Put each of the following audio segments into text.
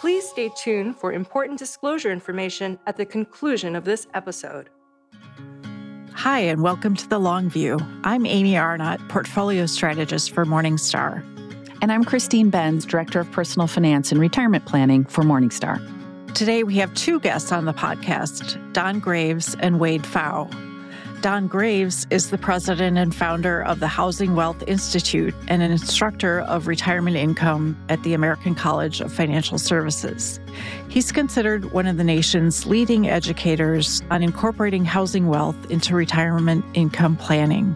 Please stay tuned for important disclosure information at the conclusion of this episode. Hi, and welcome to The Long View. I'm Amy Arnott, Portfolio Strategist for Morningstar. And I'm Christine Benz, Director of Personal Finance and Retirement Planning for Morningstar. Today, we have two guests on the podcast, Don Graves and Wade Pfau. Don Graves is the president and founder of the Housing Wealth Institute and an instructor of retirement income at the American College of Financial Services. He's considered one of the nation's leading educators on incorporating housing wealth into retirement income planning.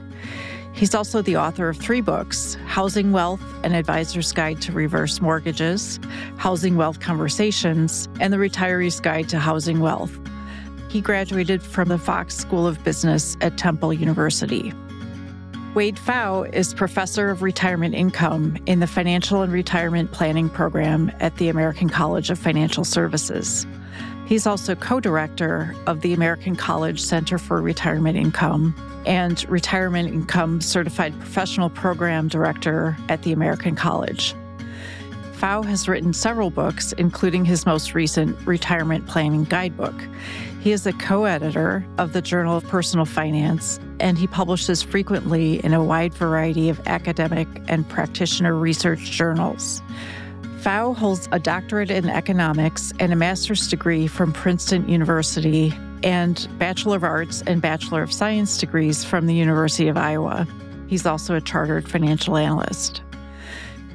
He's also the author of 3 books, Housing Wealth, An Advisor's Guide to Reverse Mortgages, Housing Wealth Conversations, and The Retiree's Guide to Housing Wealth. He graduated from the Fox School of Business at Temple University. Wade Pfau is professor of retirement income in the Financial and Retirement Planning program at the American College of Financial Services. He's also co-director of the American College Center for Retirement Income and Retirement Income Certified Professional Program Director at the American College. Pfau has written several books, including his most recent Retirement Planning Guidebook. He is a co-editor of the Journal of Personal Finance, and he publishes frequently in a wide variety of academic and practitioner research journals. Pfau holds a doctorate in economics and a master's degree from Princeton University and Bachelor of Arts and Bachelor of Science degrees from the University of Iowa. He's also a chartered financial analyst.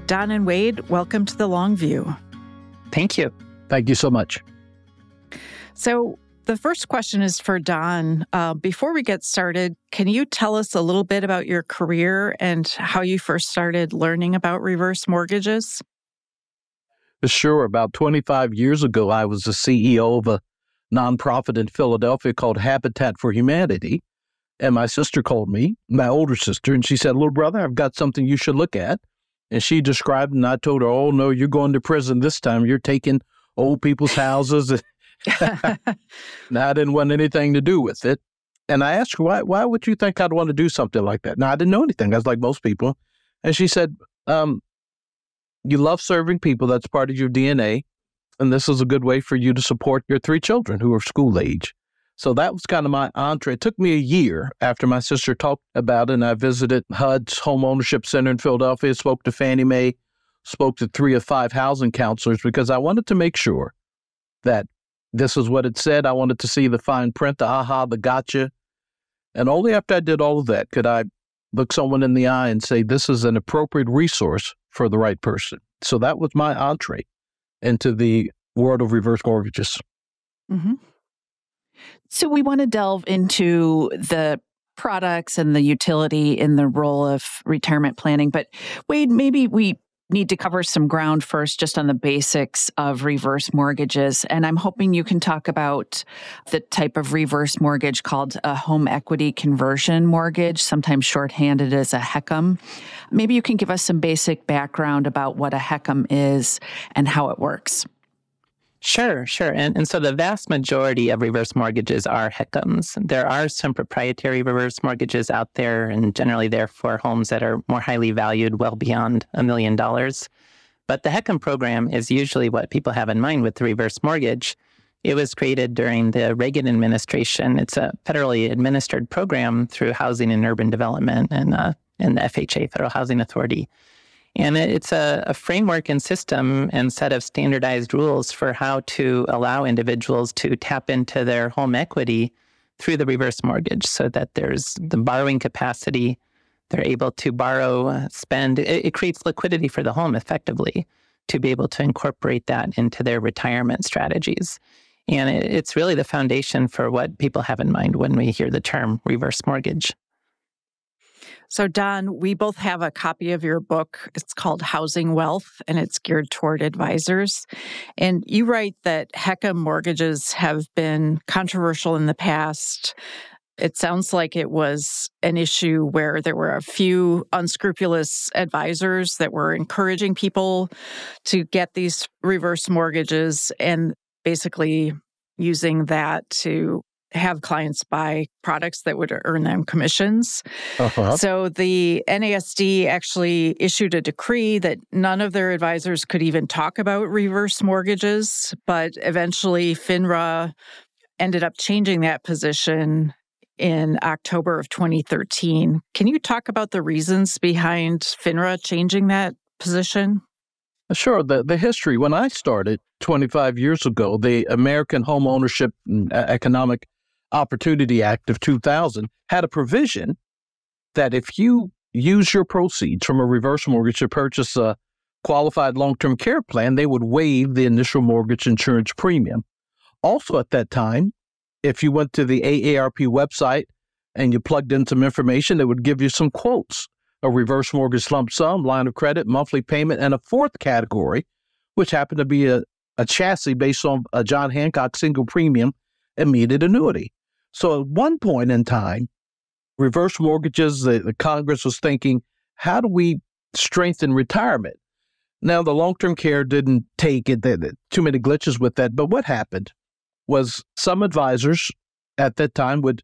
Don and Wade, welcome to The Long View. Thank you. Thank you so much. So the first question is for Don. Before we get started, can you tell us a little bit about your career and how you first started learning about reverse mortgages? Sure. About 25 years ago, I was the CEO of a nonprofit in Philadelphia called Habitat for Humanity. And my sister called me, my older sister, and she said, "Little brother, I've got something you should look at." And she described, and I told her, "Oh, no, you're going to prison this time. You're taking old people's houses." And I didn't want anything to do with it. And I asked her, why would you think I'd want to do something like that? Now, I didn't know anything. I was like most people. And she said, you love serving people. That's part of your DNA. And this is a good way for you to support your 3 children who are school age. So that was kind of my entree. It took me a year after my sister talked about it, and I visited HUD's Home Ownership Center in Philadelphia, spoke to Fannie Mae, spoke to 3 of 5 housing counselors because I wanted to make sure that this is what it said. I wanted to see the fine print, the aha, the gotcha. And only after I did all of that could I look someone in the eye and say, this is an appropriate resource for the right person. So that was my entree into the world of reverse mortgages. Mm-hmm. So we want to delve into the products and the utility in the role of retirement planning. But Wade, maybe we need to cover some ground first just on the basics of reverse mortgages. And I'm hoping you can talk about the type of reverse mortgage called a home equity conversion mortgage, sometimes shorthanded as a HECM. Maybe you can give us some basic background about what a HECM is and how it works. Sure. And so the vast majority of reverse mortgages are HECMs. There are some proprietary reverse mortgages out there, and generally they're for homes that are more highly valued, well beyond $1 million. But the HECM program is usually what people have in mind with the reverse mortgage. It was created during the Reagan administration. It's a federally administered program through Housing and Urban Development and the FHA, Federal Housing Authority. And it's a framework and system and set of standardized rules for how to allow individuals to tap into their home equity through the reverse mortgage so that there's the borrowing capacity. They're able to borrow, spend. It creates liquidity for the home effectively to be able to incorporate that into their retirement strategies. And it's really the foundation for what people have in mind when we hear the term reverse mortgage. So, Don, we both have a copy of your book. It's called Housing Wealth, and it's geared toward advisors. And you write that HECM mortgages have been controversial in the past. It sounds like it was an issue where there were a few unscrupulous advisors that were encouraging people to get these reverse mortgages and basically using that to have clients buy products that would earn them commissions. Uh-huh. So the NASD actually issued a decree that none of their advisors could even talk about reverse mortgages, but eventually FINRA ended up changing that position in October of 2013. Can you talk about the reasons behind FINRA changing that position? Sure. The history, when I started 25 years ago, the American Home Ownership and Economic Opportunity Act of 2000 had a provision that if you use your proceeds from a reverse mortgage to purchase a qualified long-term care plan, they would waive the initial mortgage insurance premium. Also at that time, if you went to the AARP website and you plugged in some information, it would give you some quotes: a reverse mortgage lump sum, line of credit, monthly payment, and a fourth category, which happened to be a chassis based on a John Hancock single premium immediate annuity. So at one point in time, reverse mortgages, the Congress was thinking, how do we strengthen retirement? Now, the long-term care didn't take it, there too many glitches with that, but what happened was some advisors at that time would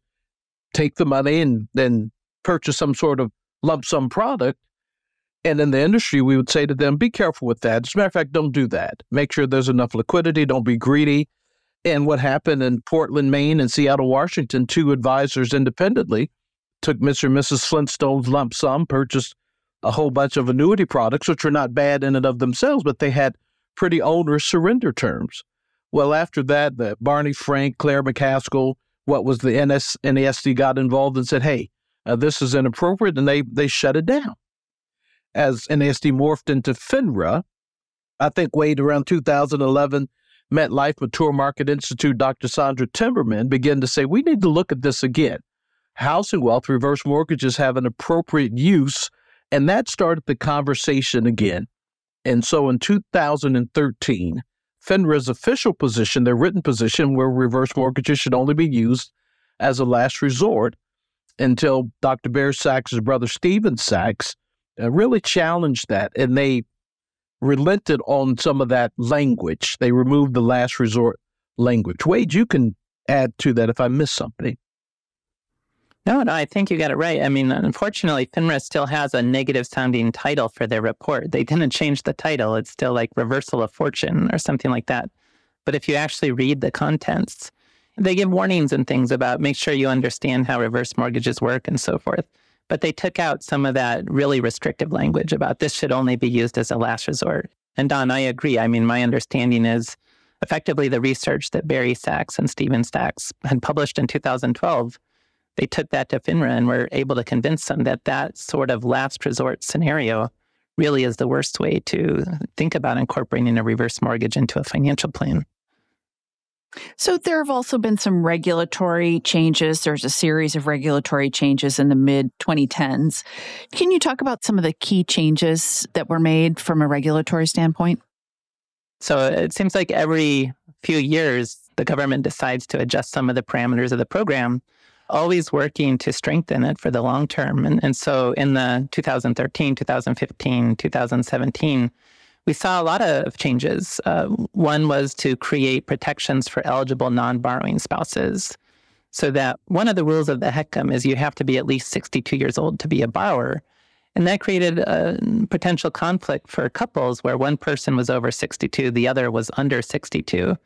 take the money and then purchase some sort of lump sum product. And in the industry, we would say to them, be careful with that. As a matter of fact, don't do that. Make sure there's enough liquidity. Don't be greedy. And what happened in Portland, Maine and Seattle, Washington, two advisors independently took Mr. and Mrs. Flintstone's lump sum, purchased a whole bunch of annuity products, which were not bad in and of themselves, but they had pretty onerous surrender terms. Well, after that, the Barney Frank, Claire McCaskill, what was the NASD got involved and said, hey, this is inappropriate, and they shut it down. As NASD morphed into FINRA, I think Wade, around 2011, MetLife Mature Market Institute, Dr. Sandra Timberman began to say, we need to look at this again. Housing wealth reverse mortgages have an appropriate use, and that started the conversation again. And so in 2013, FINRA's official position, their written position, where reverse mortgages should only be used as a last resort, until Dr. Bear Sachs' brother Stephen Sachs really challenged that, and they relented on some of that language. They removed the last resort language. Wade, you can add to that if I missed something. No, I think you got it right. I mean, unfortunately, FINRA still has a negative sounding title for their report. They didn't change the title. It's still like Reversal of Fortune or something like that. But if you actually read the contents, they give warnings and things about make sure you understand how reverse mortgages work and so forth. But they took out some of that really restrictive language about this should only be used as a last resort. And Don, I agree. I mean, my understanding is effectively the research that Barry Sachs and Stephen Sachs had published in 2012, they took that to FINRA and were able to convince them that that sort of last resort scenario really is the worst way to think about incorporating a reverse mortgage into a financial plan. So there have also been some regulatory changes. There's a series of regulatory changes in the mid-2010s. Can you talk about some of the key changes that were made from a regulatory standpoint? So it seems like every few years, the government decides to adjust some of the parameters of the program, always working to strengthen it for the long term. And so in the 2013, 2015, 2017, we saw a lot of changes. One was to create protections for eligible non-borrowing spouses, so that one of the rules of the HECM is you have to be at least 62 years old to be a borrower. And that created a potential conflict for couples where one person was over 62, the other was under 62,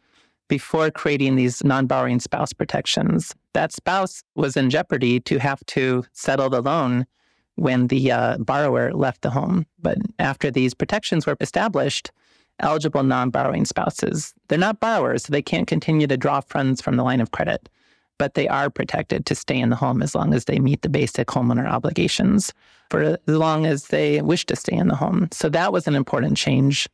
before creating these non-borrowing spouse protections. That spouse was in jeopardy to have to settle the loan when the borrower left the home. But after these protections were established, eligible non-borrowing spouses, they're not borrowers, so they can't continue to draw funds from the line of credit, but they are protected to stay in the home as long as they meet the basic homeowner obligations for as long as they wish to stay in the home. So that was an important change.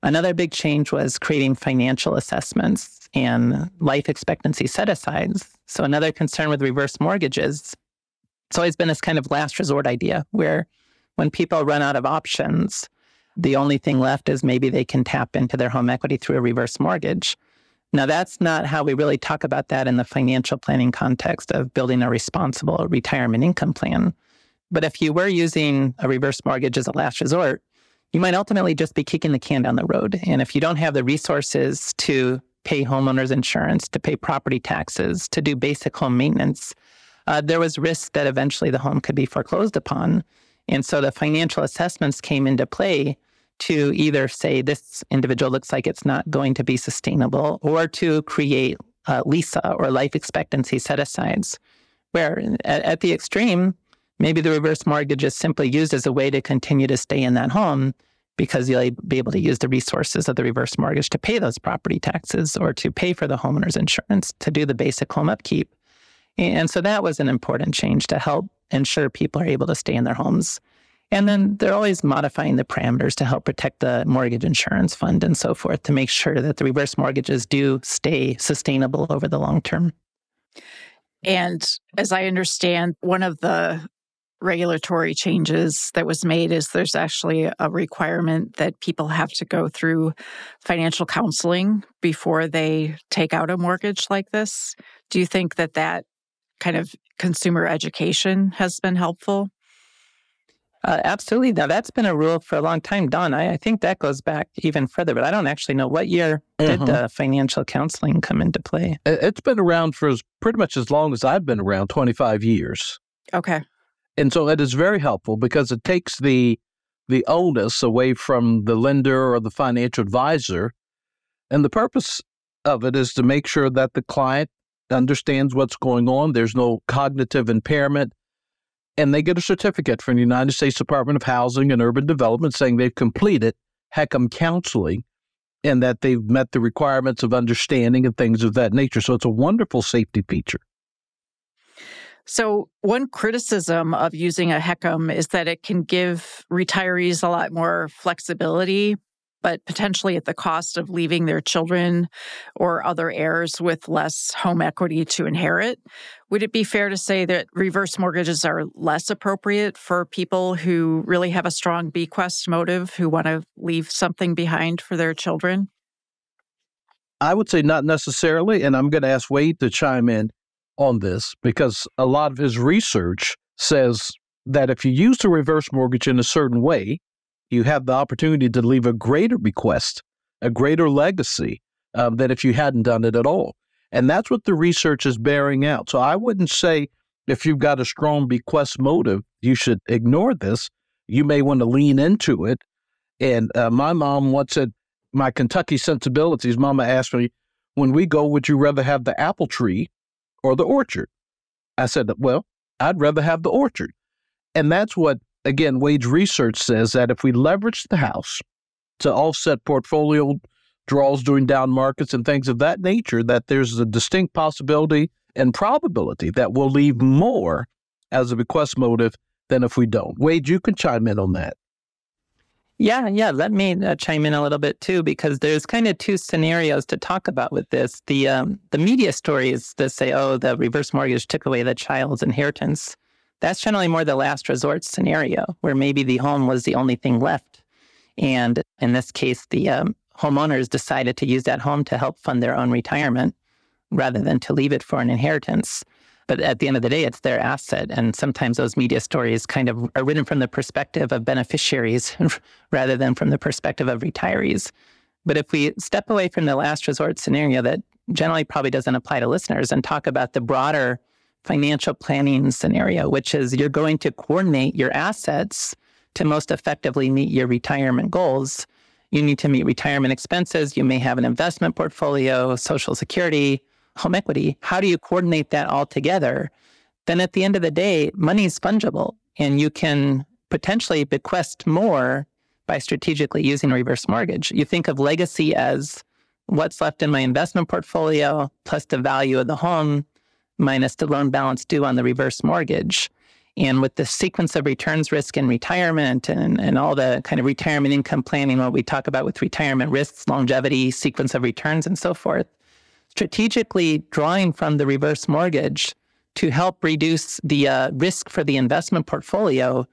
Another big change was creating financial assessments and life expectancy set-asides. So another concern with reverse mortgages, it's always been this kind of last resort idea where when people run out of options, the only thing left is maybe they can tap into their home equity through a reverse mortgage. Now, that's not how we really talk about that in the financial planning context of building a responsible retirement income plan. But if you were using a reverse mortgage as a last resort, you might ultimately just be kicking the can down the road. And if you don't have the resources to pay homeowners insurance, to pay property taxes, to do basic home maintenance, there was risk that eventually the home could be foreclosed upon. And so the financial assessments came into play to either say this individual looks like it's not going to be sustainable, or to create LISA, or life expectancy set-asides, where at the extreme, maybe the reverse mortgage is simply used as a way to continue to stay in that home because you'll be able to use the resources of the reverse mortgage to pay those property taxes or to pay for the homeowner's insurance, to do the basic home upkeep. And so that was an important change to help ensure people are able to stay in their homes. And then they're always modifying the parameters to help protect the mortgage insurance fund and so forth to make sure that the reverse mortgages do stay sustainable over the long term. And as I understand, one of the regulatory changes that was made is there's actually a requirement that people have to go through financial counseling before they take out a mortgage like this. Do you think that that kind of consumer education has been helpful? Absolutely. Now, that's been a rule for a long time, Don. I think that goes back even further, but I don't actually know what year did the financial counseling come into play. It's been around for pretty much as long as I've been around, 25 years. Okay. And so it is very helpful because it takes the onus away from the lender or the financial advisor. And the purpose of it is to make sure that the client understands what's going on. There's no cognitive impairment. And they get a certificate from the United States Department of Housing and Urban Development saying they've completed HECM counseling and that they've met the requirements of understanding and things of that nature. So it's a wonderful safety feature. So one criticism of using a HECM is that it can give retirees a lot more flexibility, but potentially at the cost of leaving their children or other heirs with less home equity to inherit. Would it be fair to say that reverse mortgages are less appropriate for people who really have a strong bequest motive, who want to leave something behind for their children? I would say not necessarily, and I'm going to ask Wade to chime in on this because a lot of his research says that if you use the reverse mortgage in a certain way, you have the opportunity to leave a greater bequest, a greater legacy than if you hadn't done it at all. And that's what the research is bearing out. So I wouldn't say if you've got a strong bequest motive, you should ignore this. You may want to lean into it. And my mom once said, my Kentucky sensibilities, Mama asked me, when we go, would you rather have the apple tree or the orchard? I said, well, I'd rather have the orchard. And that's what, again, Wade's research says that if we leverage the house to offset portfolio draws during down markets and things of that nature, that there's a distinct possibility and probability that we'll leave more as a bequest motive than if we don't. Wade, you can chime in on that. Yeah. Let me chime in a little bit too, because there's kind of two scenarios to talk about with this. The media stories that say, oh, the reverse mortgage took away the child's inheritance. That's generally more the last resort scenario where maybe the home was the only thing left. And in this case, the homeowners decided to use that home to help fund their own retirement rather than to leave it for an inheritance. But at the end of the day, it's their asset. And sometimes those media stories kind of are written from the perspective of beneficiaries rather than from the perspective of retirees. But if we step away from the last resort scenario that generally probably doesn't apply to listeners and talk about the broader financial planning scenario, which is you're going to coordinate your assets to most effectively meet your retirement goals. You need to meet retirement expenses. You may have an investment portfolio, Social Security, home equity. How do you coordinate that all together? Then at the end of the day, money is fungible and you can potentially bequest more by strategically using a reverse mortgage. You think of legacy as what's left in my investment portfolio plus the value of the home minus the loan balance due on the reverse mortgage. And with the sequence of returns risk in retirement and all the kind of retirement income planning, what we talk about with retirement risks, longevity, sequence of returns, and so forth, strategically drawing from the reverse mortgage to help reduce the risk for the investment portfolio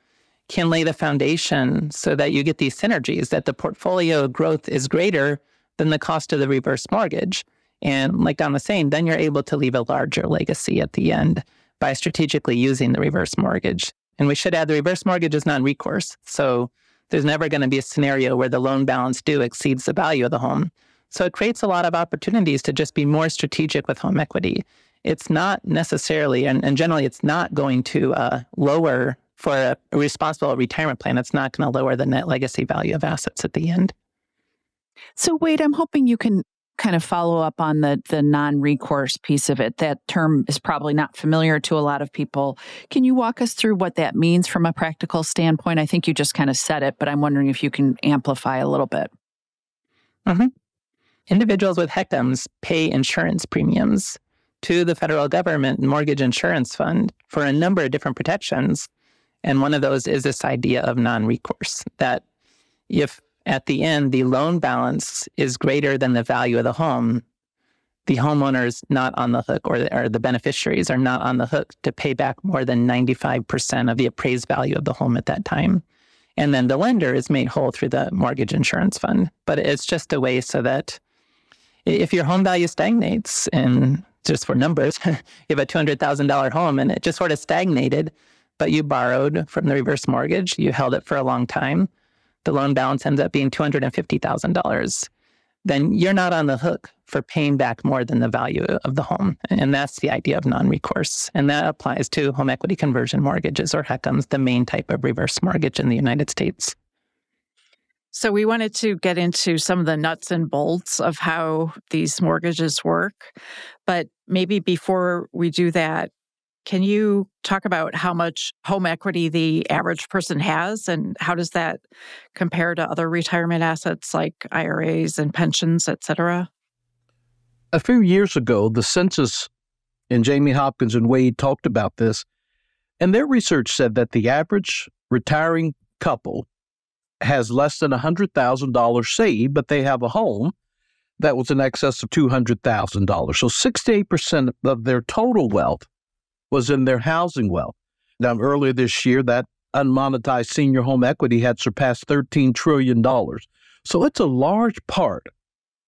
can lay the foundation so that you get these synergies, that the portfolio growth is greater than the cost of the reverse mortgage. And like Don was saying, then you're able to leave a larger legacy at the end by strategically using the reverse mortgage. And we should add the reverse mortgage is non-recourse. So there's never going to be a scenario where the loan balance due exceeds the value of the home. So it creates a lot of opportunities to just be more strategic with home equity. It's not necessarily, and generally it's not going to lower, for a responsible retirement plan, it's not going to lower the net legacy value of assets at the end. So Wade, I'm hoping you can kind of follow up on the non-recourse piece of it. That term is probably not familiar to a lot of people. Can you walk us through what that means from a practical standpoint? I think you just kind of said it, but I'm wondering if you can amplify a little bit. Mm-hmm. Individuals with HECMs pay insurance premiums to the federal government mortgage insurance fund for a number of different protections. And one of those is this idea of non-recourse, that if at the end the loan balance is greater than the value of the home, the homeowner's not on the hook, or the beneficiaries are not on the hook to pay back more than 95% of the appraised value of the home at that time. And then the lender is made whole through the mortgage insurance fund. But it's just a way so that if your home value stagnates, and just for numbers, you have a $200,000 home and it just sort of stagnated, but you borrowed from the reverse mortgage, you held it for a long time, the loan balance ends up being $250,000, then you're not on the hook for paying back more than the value of the home. And that's the idea of non-recourse. And that applies to home equity conversion mortgages, or HECMs, the main type of reverse mortgage in the United States. So we wanted to get into some of the nuts and bolts of how these mortgages work. But maybe before we do that, can you talk about how much home equity the average person has, and how does that compare to other retirement assets like IRAs and pensions, et cetera? A few years ago, the census, and Jamie Hopkins and Wade talked about this, and their research said that the average retiring couple has less than $100,000 saved, but they have a home that was in excess of $200,000. So 68% of their total wealth was in their housing wealth. Now, earlier this year, that unmonetized senior home equity had surpassed $13 trillion. So it's a large part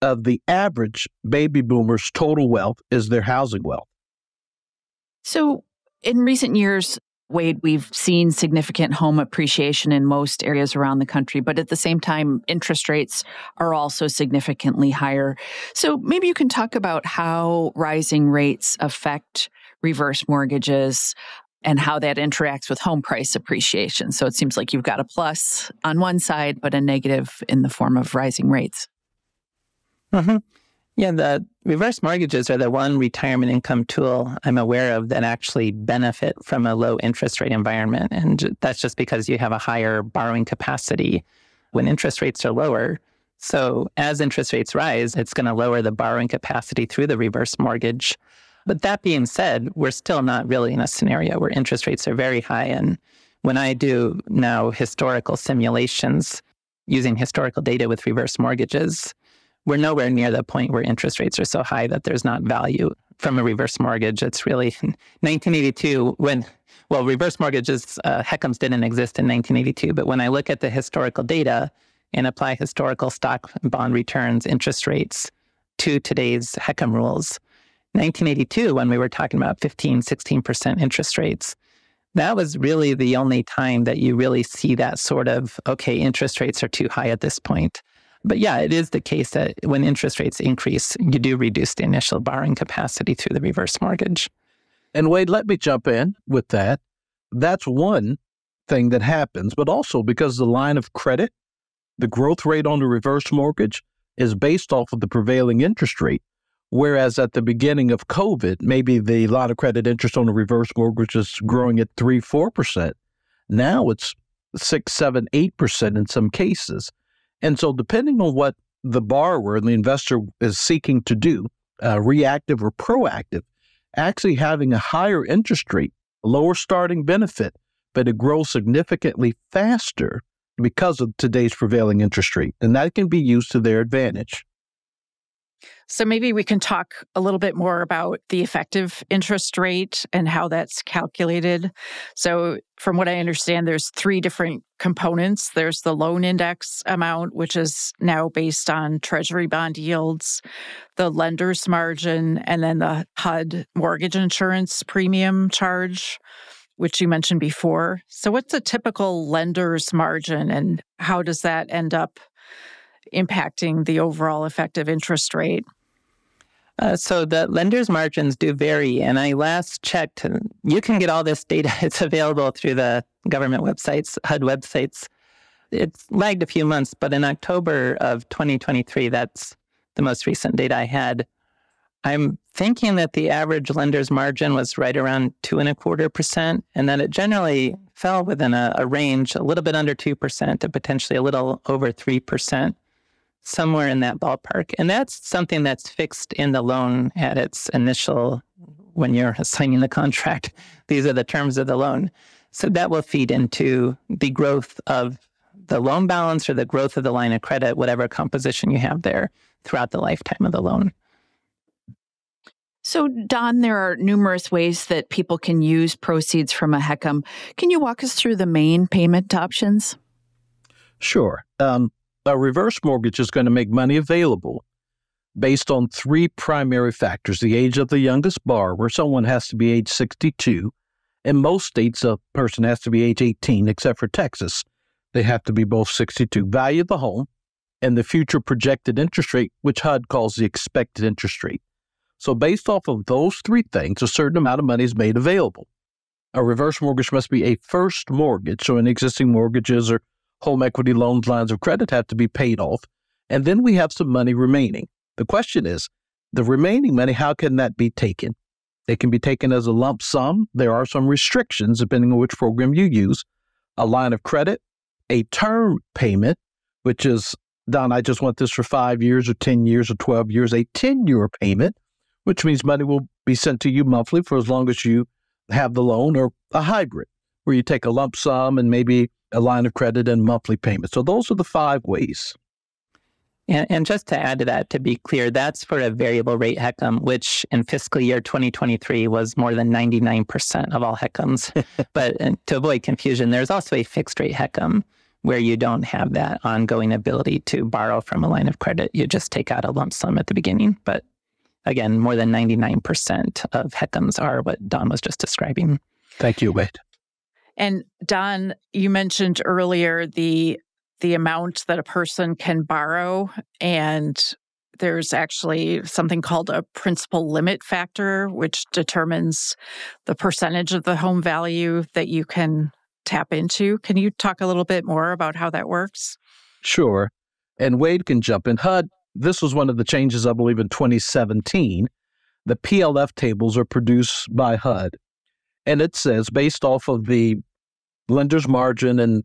of the average baby boomer's total wealth is their housing wealth. So in recent years, Wade, we've seen significant home appreciation in most areas around the country, but at the same time, interest rates are also significantly higher. So maybe you can talk about how rising rates affect reverse mortgages and how that interacts with home price appreciation. So it seems like you've got a plus on one side, but a negative in the form of rising rates. Mm-hmm. Yeah, the reverse mortgages are the one retirement income tool I'm aware of that actually benefit from a low interest rate environment. And that's just because you have a higher borrowing capacity when interest rates are lower. So as interest rates rise, it's going to lower the borrowing capacity through the reverse mortgage. But that being said, we're still not really in a scenario where interest rates are very high. And when I do now historical simulations using historical data with reverse mortgages, we're nowhere near the point where interest rates are so high that there's not value from a reverse mortgage. It's really 1982 reverse mortgages, HECMs didn't exist in 1982. But when I look at the historical data and apply historical stock bond returns, interest rates to today's HECM rules, 1982, when we were talking about 15, 16% interest rates, that was really the only time that you really see that sort of, okay, interest rates are too high at this point. But yeah, it is the case that when interest rates increase, you do reduce the initial borrowing capacity through the reverse mortgage. And Wade, let me jump in with that. That's one thing that happens, but also because the line of credit, the growth rate on the reverse mortgage is based off of the prevailing interest rate. Whereas at the beginning of COVID, maybe the line of credit interest on the reverse mortgage is growing at 3-4%. Now it's 6-7-8% in some cases. And so depending on what the borrower and the investor is seeking to do, reactive or proactive, actually having a higher interest rate, lower starting benefit, but it grows significantly faster because of today's prevailing interest rate. And that can be used to their advantage. So maybe we can talk a little bit more about the effective interest rate and how that's calculated. So from what I understand, there's 3 different components. There's the loan index amount, which is now based on Treasury bond yields, the lender's margin, and then the HUD mortgage insurance premium charge, which you mentioned before. So what's a typical lender's margin, and how does that end up impacting the overall effective interest rate? So the lender's margins do vary. And I last checked, you can get all this data. It's available through the government websites, HUD websites. It's lagged a few months, but in October of 2023, that's the most recent data I had. I'm thinking that the average lender's margin was right around 2.25%, and that it generally fell within a range, a little bit under 2% to potentially a little over 3%. Somewhere in that ballpark. And that's something that's fixed in the loan at its initial, when you're signing the contract. These are the terms of the loan. So that will feed into the growth of the loan balance or the growth of the line of credit, whatever composition you have there throughout the lifetime of the loan. So, Don, there are numerous ways that people can use proceeds from a HECM. Can you walk us through the main payment options? Sure. A reverse mortgage is going to make money available based on three primary factors: the age of the youngest borrower. Someone has to be age 62. In most states, a person has to be age 18, except for Texas. They have to be both 62. Value of the home and the future projected interest rate, which HUD calls the expected interest rate. So based off of those three things, a certain amount of money is made available. A reverse mortgage must be a first mortgage, so any existing mortgages or home equity loans, lines of credit have to be paid off. And then we have some money remaining. The question is, the remaining money, how can that be taken? It can be taken as a lump sum. There are some restrictions depending on which program you use. A line of credit, a term payment, which is, Don, I just want this for 5 years or 10 years or 12 years, a 10-year payment, which means money will be sent to you monthly for as long as you have the loan, or a hybrid, where you take a lump sum and maybe a line of credit and monthly payments. So those are the 5 ways. And just to add to that, to be clear, that's for a variable rate HECM, which in fiscal year 2023 was more than 99% of all HECMs. But to avoid confusion, there's also a fixed rate HECM where you don't have that ongoing ability to borrow from a line of credit. You just take out a lump sum at the beginning. But again, more than 99% of HECMs are what Don was just describing. Thank you, Wade. And Don, you mentioned earlier the amount that a person can borrow, and there's actually something called a principal limit factor, which determines the percentage of the home value that you can tap into. Can you talk a little bit more about how that works? Sure. And Wade can jump in. HUD, this was one of the changes, I believe, in 2017. The PLF tables are produced by HUD. And it says, based off of the lender's margin and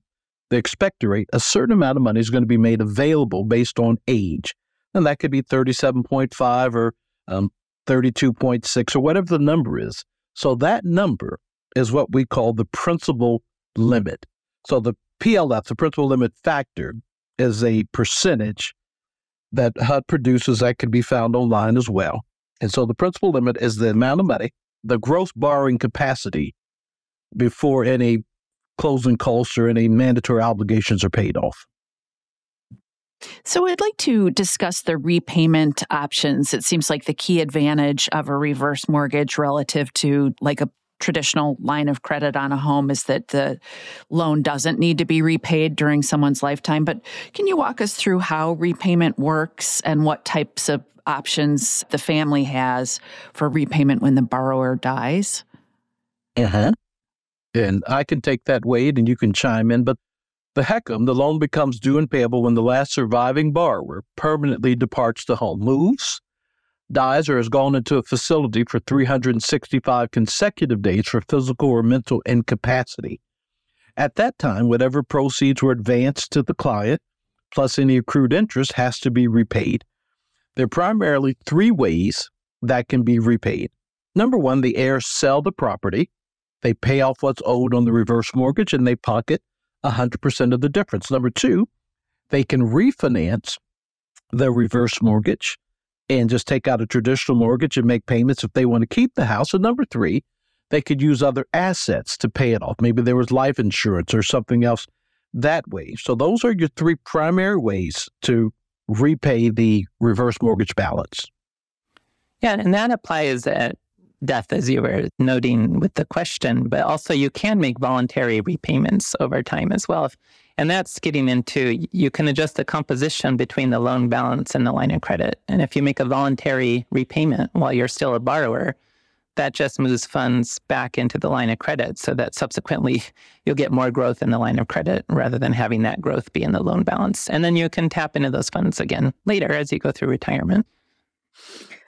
the expected rate, a certain amount of money is going to be made available based on age. And that could be 37.5 or 32.6 or whatever the number is. So that number is what we call the principal limit. So the PLF, the principal limit factor, is a percentage that HUD produces that can be found online as well. And so the principal limit is the amount of money, the gross borrowing capacity, before any closing costs or any mandatory obligations are paid off. So I'd like to discuss the repayment options. It seems like the key advantage of a reverse mortgage relative to like a traditional line of credit on a home is that the loan doesn't need to be repaid during someone's lifetime. But can you walk us through how repayment works and what types of options the family has for repayment when the borrower dies? And I can take that, Wade, and you can chime in. But the HECM, the loan becomes due and payable when the last surviving borrower permanently departs the home, moves, dies, or has gone into a facility for 365 consecutive days for physical or mental incapacity. At that time, whatever proceeds were advanced to the client, plus any accrued interest, has to be repaid. There are primarily 3 ways that can be repaid. Number 1, the heirs sell the property. They pay off what's owed on the reverse mortgage and they pocket 100% of the difference. Number 2, they can refinance the reverse mortgage and just take out a traditional mortgage and make payments if they want to keep the house. And number 3, they could use other assets to pay it off. Maybe there was life insurance or something else that way. So those are your 3 primary ways to repay the reverse mortgage balance. Yeah, and that applies at death, as you were noting with the question, but also you can make voluntary repayments over time as well. And that's getting into, you can adjust the composition between the loan balance and the line of credit. And if you make a voluntary repayment while you're still a borrower, that just moves funds back into the line of credit so that subsequently you'll get more growth in the line of credit rather than having that growth be in the loan balance. And then you can tap into those funds again later as you go through retirement.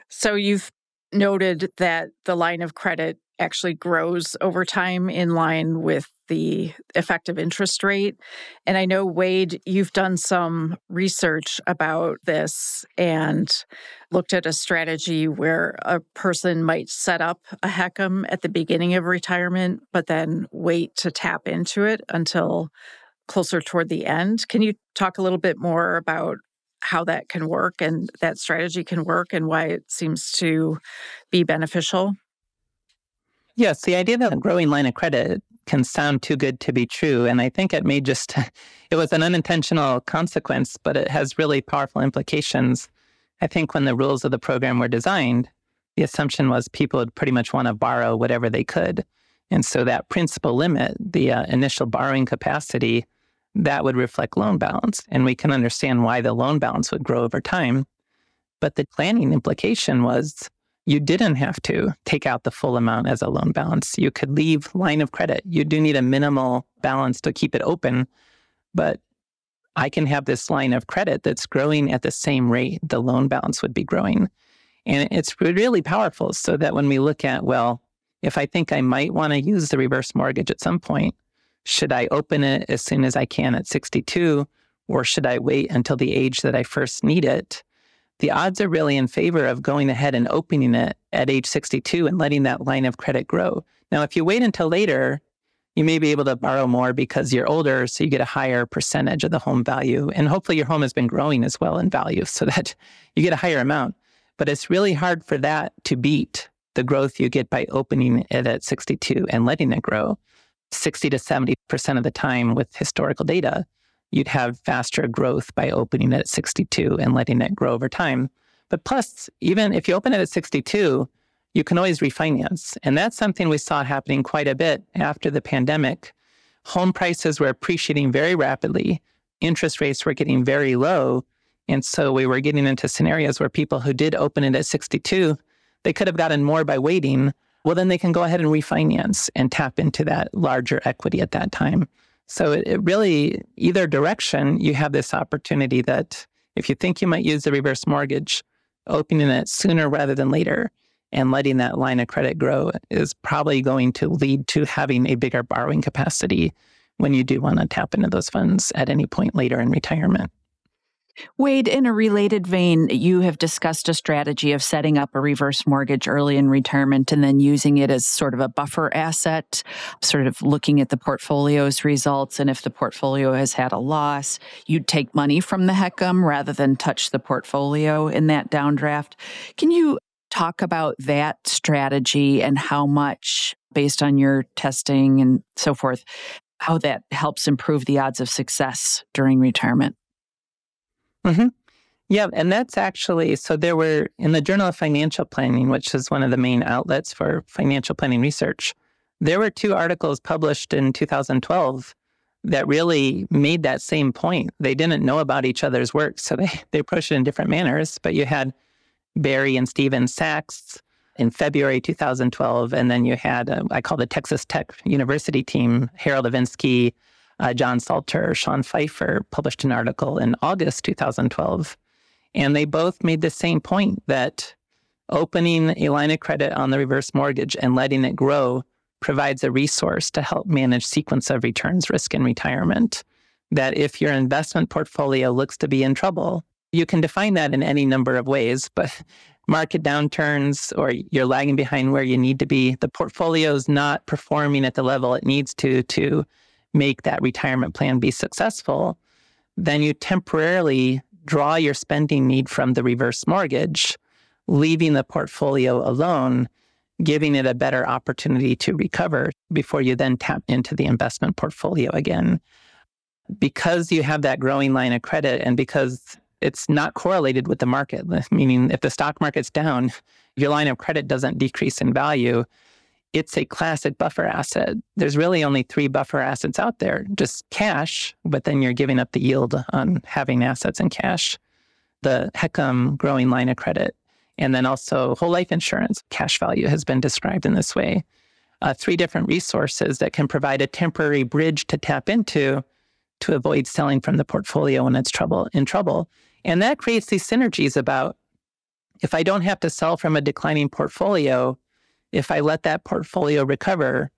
So you've noted that the line of credit actually grows over time in line with the effective interest rate. And I know, Wade, you've done some research about this and looked at a strategy where a person might set up a HECM at the beginning of retirement, but then wait to tap into it until closer toward the end. Can you talk a little bit more about how that can work and that strategy can work and why it seems to be beneficial? Yes, the idea that a growing line of credit can sound too good to be true. And I think it was an unintentional consequence, but it has really powerful implications. I think when the rules of the program were designed, the assumption was people would pretty much want to borrow whatever they could. And so that principal limit, the initial borrowing capacity, that would reflect loan balance. And we can understand why the loan balance would grow over time. But the planning implication was you didn't have to take out the full amount as a loan balance. You could leave line of credit. You do need a minimal balance to keep it open, but I can have this line of credit that's growing at the same rate the loan balance would be growing. And it's really powerful so that when we look at, well, if I think I might want to use the reverse mortgage at some point, should I open it as soon as I can at 62, or should I wait until the age that I first need it? The odds are really in favor of going ahead and opening it at age 62 and letting that line of credit grow. Now, if you wait until later, you may be able to borrow more because you're older, so you get a higher percentage of the home value. And hopefully your home has been growing as well in value so that you get a higher amount. But it's really hard for that to beat the growth you get by opening it at 62 and letting it grow. 60 to 70% of the time with historical data, you'd have faster growth by opening it at 62 and letting it grow over time. But plus, even if you open it at 62, you can always refinance. And that's something we saw happening quite a bit after the pandemic. Home prices were appreciating very rapidly. Interest rates were getting very low. And so we were getting into scenarios where people who did open it at 62, they could have gotten more by waiting. Well, then they can go ahead and refinance and tap into that larger equity at that time. So it really, either direction, you have this opportunity that if you think you might use the reverse mortgage, opening it sooner rather than later and letting that line of credit grow is probably going to lead to having a bigger borrowing capacity when you do want to tap into those funds at any point later in retirement. Wade, in a related vein, you have discussed a strategy of setting up a reverse mortgage early in retirement and then using it as sort of a buffer asset, sort of looking at the portfolio's results. And if the portfolio has had a loss, you'd take money from the HECM rather than touch the portfolio in that downdraft. Can you talk about that strategy and how much, based on your testing and so forth, how that helps improve the odds of success during retirement? Mm-hmm. Yeah, and that's actually, so there were, in the Journal of Financial Planning, which is one of the main outlets for financial planning research, there were 2 articles published in 2012 that really made that same point. They didn't know about each other's work, so they approached it in different manners. But you had Barry and Steven Sachs in February 2012, and then you had, I call the Texas Tech University team, Harold Avinsky, John Salter, Sean Pfeiffer, published an article in August 2012. And they both made the same point that opening a line of credit on the reverse mortgage and letting it grow provides a resource to help manage sequence of returns risk in retirement. That if your investment portfolio looks to be in trouble, you can define that in any number of ways, but market downturns or you're lagging behind where you need to be, the portfolio is not performing at the level it needs to make that retirement plan be successful, then you temporarily draw your spending need from the reverse mortgage, leaving the portfolio alone, giving it a better opportunity to recover before you then tap into the investment portfolio again. Because you have that growing line of credit and because it's not correlated with the market, meaning if the stock market's down, your line of credit doesn't decrease in value. it's a classic buffer asset. There's really only 3 buffer assets out there, just cash, but then you're giving up the yield on having assets in cash. The HECM growing line of credit, and then also whole life insurance. Cash value has been described in this way. 3 different resources that can provide a temporary bridge to tap into to avoid selling from the portfolio when it's in trouble. And that creates these synergies about if I don't have to sell from a declining portfolio, if I let that portfolio recover,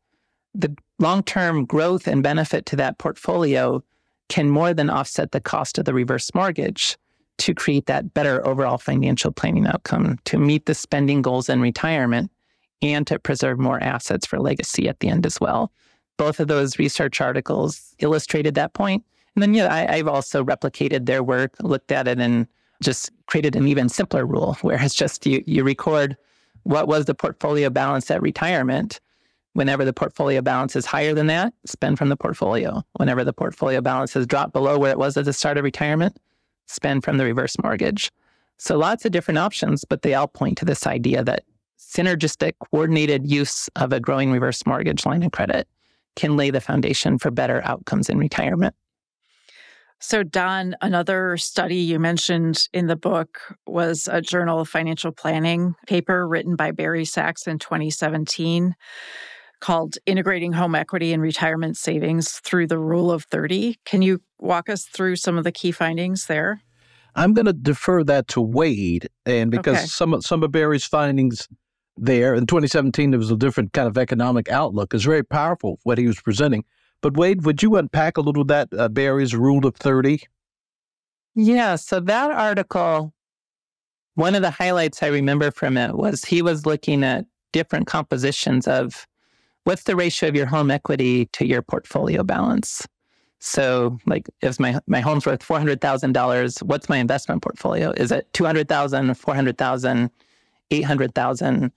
the long-term growth and benefit to that portfolio can more than offset the cost of the reverse mortgage to create that better overall financial planning outcome, to meet the spending goals in retirement, and to preserve more assets for legacy at the end as well. Both of those research articles illustrated that point. And then, I've also replicated their work, looked at it, and just created an even simpler rule where it's just you record what was the portfolio balance at retirement. Whenever the portfolio balance is higher than that, spend from the portfolio. Whenever the portfolio balance has dropped below where it was at the start of retirement, spend from the reverse mortgage. So lots of different options, but they all point to this idea that synergistic, coordinated use of a growing reverse mortgage line of credit can lay the foundation for better outcomes in retirement. So, Don, another study you mentioned in the book was a Journal of Financial Planning paper written by Barry Sachs in 2017 called Integrating Home Equity and Retirement Savings Through the Rule of 30. Can you walk us through some of the key findings there? I'm going to defer that to Wade, and because some of Barry's findings there in 2017, there was a different kind of economic outlook. It's very powerful what he was presenting. But Wade, would you unpack a little of that, Barry's Rule of 30? Yeah, so that article, one of the highlights I remember from it was he was looking at different compositions of what's the ratio of your home equity to your portfolio balance. So like if my home's worth $400,000, what's my investment portfolio? Is it $200,000, $400,000, $800,000?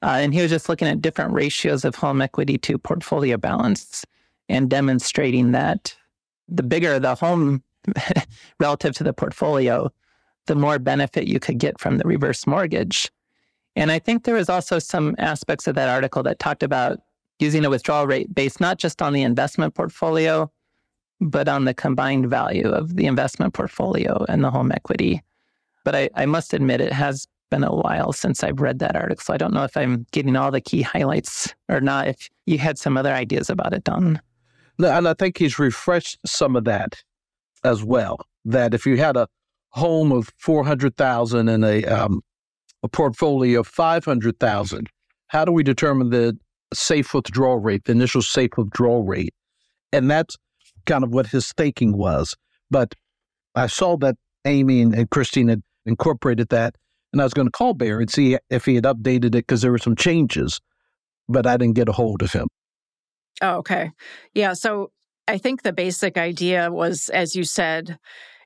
And he was just looking at different ratios of home equity to portfolio balance and demonstrating that the bigger the home relative to the portfolio, the more benefit you could get from the reverse mortgage. And I think there was also some aspects of that article that talked about using a withdrawal rate based not just on the investment portfolio, but on the combined value of the investment portfolio and the home equity. But I must admit, it has been a while since I've read that article, so I don't know if I'm getting all the key highlights or not. If you had some other ideas about it, Don. No, and I think he's refreshed some of that as well. That if you had a home of $400,000 and a portfolio of $500,000, how do we determine the safe withdrawal rate, the initial safe withdrawal rate? And that's kind of what his thinking was. But I saw that Amy and Christine had incorporated that, and I was going to call Barry and see if he had updated it because there were some changes, but I didn't get a hold of him. Oh, okay. Yeah. So I think the basic idea was, as you said,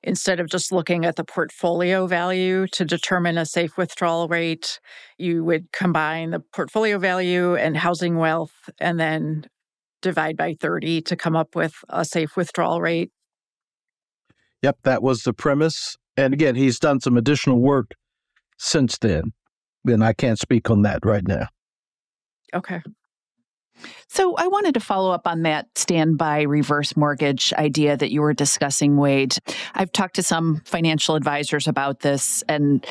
instead of just looking at the portfolio value to determine a safe withdrawal rate, you would combine the portfolio value and housing wealth and then divide by 30 to come up with a safe withdrawal rate. Yep, that was the premise. And again, he's done some additional work since then, and I can't speak on that right now. Okay. So I wanted to follow up on that standby reverse mortgage idea that you were discussing, Wade. I've talked to some financial advisors about this, and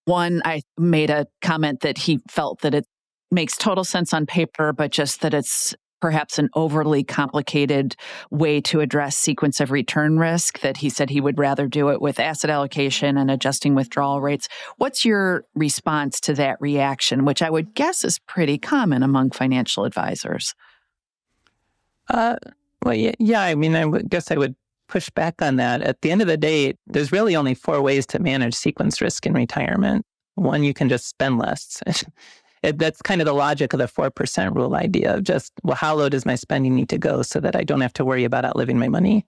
one, I made a comment that he felt that it makes total sense on paper, but just that it's perhaps an overly complicated way to address sequence of return risk, that he said he would rather do it with asset allocation and adjusting withdrawal rates. What's your response to that reaction, which I would guess is pretty common among financial advisors? Well, yeah. I mean, guess I would push back on that. At the end of the day, there's really only 4 ways to manage sequence risk in retirement. One, you can just spend less. That's kind of the logic of the 4% rule idea of just, well, how low does my spending need to go so that I don't have to worry about outliving my money?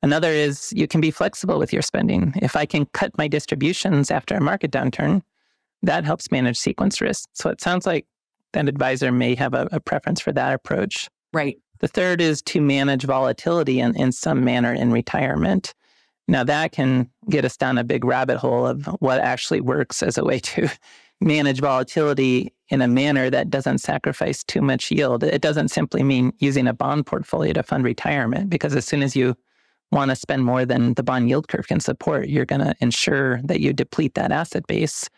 Another is you can be flexible with your spending. If I can cut my distributions after a market downturn, that helps manage sequence risk. So it sounds like an advisor may have a preference for that approach. Right. The third is to manage volatility in some manner in retirement. Now that can get us down a big rabbit hole of what actually works as a way to manage volatility in a manner that doesn't sacrifice too much yield. It doesn't simply mean using a bond portfolio to fund retirement, because as soon as you want to spend more than the bond yield curve can support, you're going to ensure that you deplete that asset base.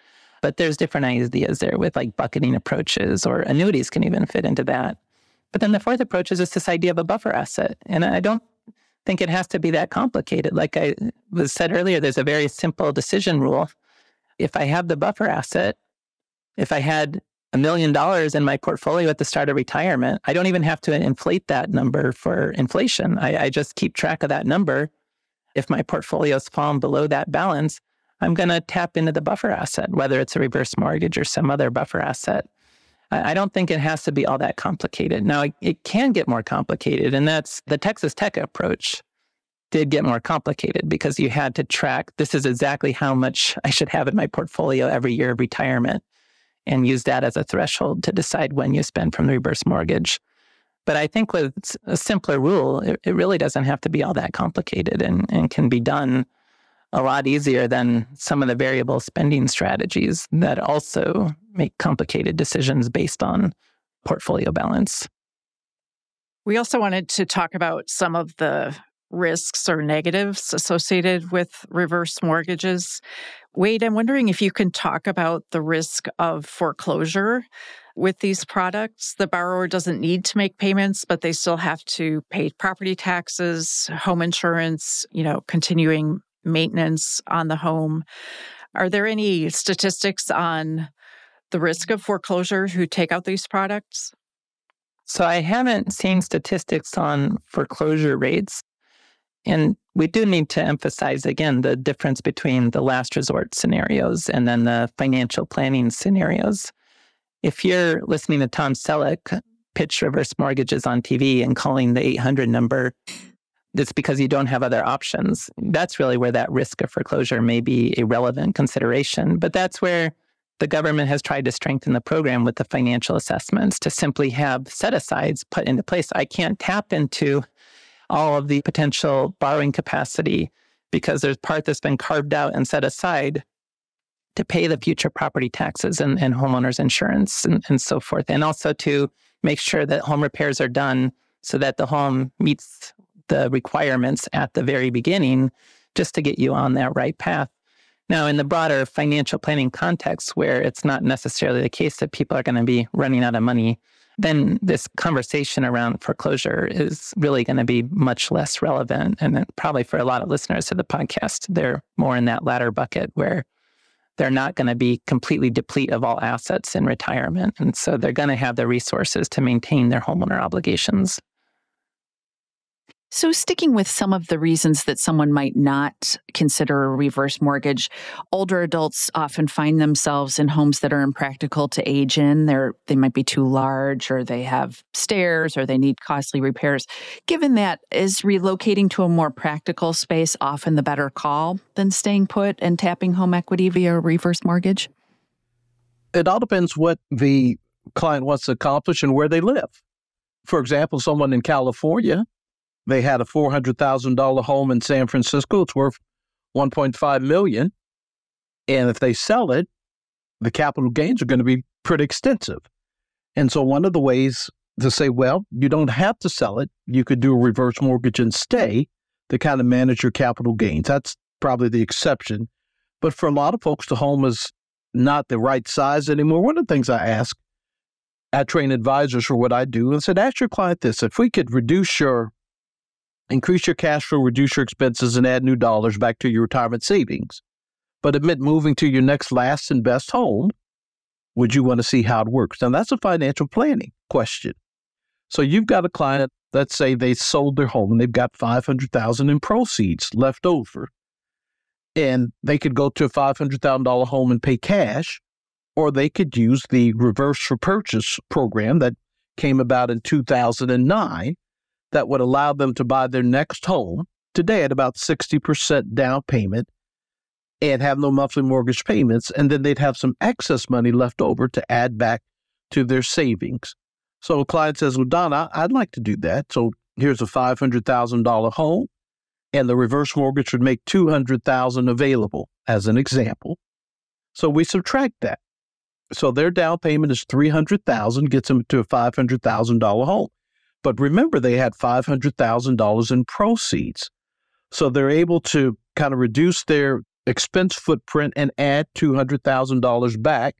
But there's different ideas there with like bucketing approaches, or annuities can even fit into that. But then the fourth approach is just this idea of a buffer asset. And I don't think it has to be that complicated. Like I was said earlier, there's a very simple decision rule. If I have the buffer asset, if I had $1 million in my portfolio at the start of retirement, I don't even have to inflate that number for inflation. I just keep track of that number. If my portfolio's fallen below that balance, I'm going to tap into the buffer asset, whether it's a reverse mortgage or some other buffer asset. I don't think it has to be all that complicated. Now, it can get more complicated, and that's the Texas Tech approach did get more complicated because you had to track, this is exactly how much I should have in my portfolio every year of retirement, and use that as a threshold to decide when you spend from the reverse mortgage. But I think with a simpler rule, it really doesn't have to be all that complicated, and can be done a lot easier than some of the variable spending strategies that also make complicated decisions based on portfolio balance. We also wanted to talk about some of the risks or negatives associated with reverse mortgages. Wade, I'm wondering if you can talk about the risk of foreclosure with these products. The borrower doesn't need to make payments, but they still have to pay property taxes, home insurance, continuing maintenance on the home. Are there any statistics on the risk of foreclosure who take out these products? So I haven't seen statistics on foreclosure rates. And we do need to emphasize, again, the difference between the last resort scenarios and then the financial planning scenarios. If you're listening to Tom Selleck pitch reverse mortgages on TV and calling the 800 number, it's because you don't have other options. That's really where that risk of foreclosure may be a relevant consideration. But that's where the government has tried to strengthen the program with the financial assessments to simply have set-asides put into place. I can't tap into all of the potential borrowing capacity because there's part that's been carved out and set aside to pay the future property taxes and homeowners insurance and so forth. And also to make sure that home repairs are done so that the home meets the requirements at the very beginning, just to get you on that right path. Now, in the broader financial planning context, where it's not necessarily the case that people are going to be running out of money, then this conversation around foreclosure is really going to be much less relevant. And probably for a lot of listeners to the podcast, they're more in that latter bucket where they're not going to be completely deplete of all assets in retirement. And so they're going to have the resources to maintain their homeowner obligations. So sticking with some of the reasons that someone might not consider a reverse mortgage, older adults often find themselves in homes that are impractical to age in. They might be too large, or they have stairs, or they need costly repairs. Given that, is relocating to a more practical space often the better call than staying put and tapping home equity via a reverse mortgage? It all depends what the client wants to accomplish and where they live. For example, someone in California, they had a $400,000 home in San Francisco. It's worth $1.5 million. And if they sell it, the capital gains are going to be pretty extensive. And so one of the ways to say, well, you don't have to sell it. You could do a reverse mortgage and stay to kind of manage your capital gains. That's probably the exception. But for a lot of folks, the home is not the right size anymore. One of the things I ask, I train advisors for what I do, and said, ask your client this: if we could increase your cash flow, reduce your expenses, and add new dollars back to your retirement savings, but admit moving to your next last and best home, would you want to see how it works? Now, that's a financial planning question. So you've got a client, let's say they sold their home and they've got $500,000 in proceeds left over, and they could go to a $500,000 home and pay cash, or they could use the reverse for purchase program that came about in 2009 that would allow them to buy their next home today at about 60% down payment and have no monthly mortgage payments. And then they'd have some excess money left over to add back to their savings. So a client says, well, Don, I'd like to do that. So here's a $500,000 home, and the reverse mortgage would make $200,000 available as an example. So we subtract that. So their down payment is $300,000, gets them to a $500,000 home. But remember, they had $500,000 in proceeds. So they're able to kind of reduce their expense footprint and add $200,000 back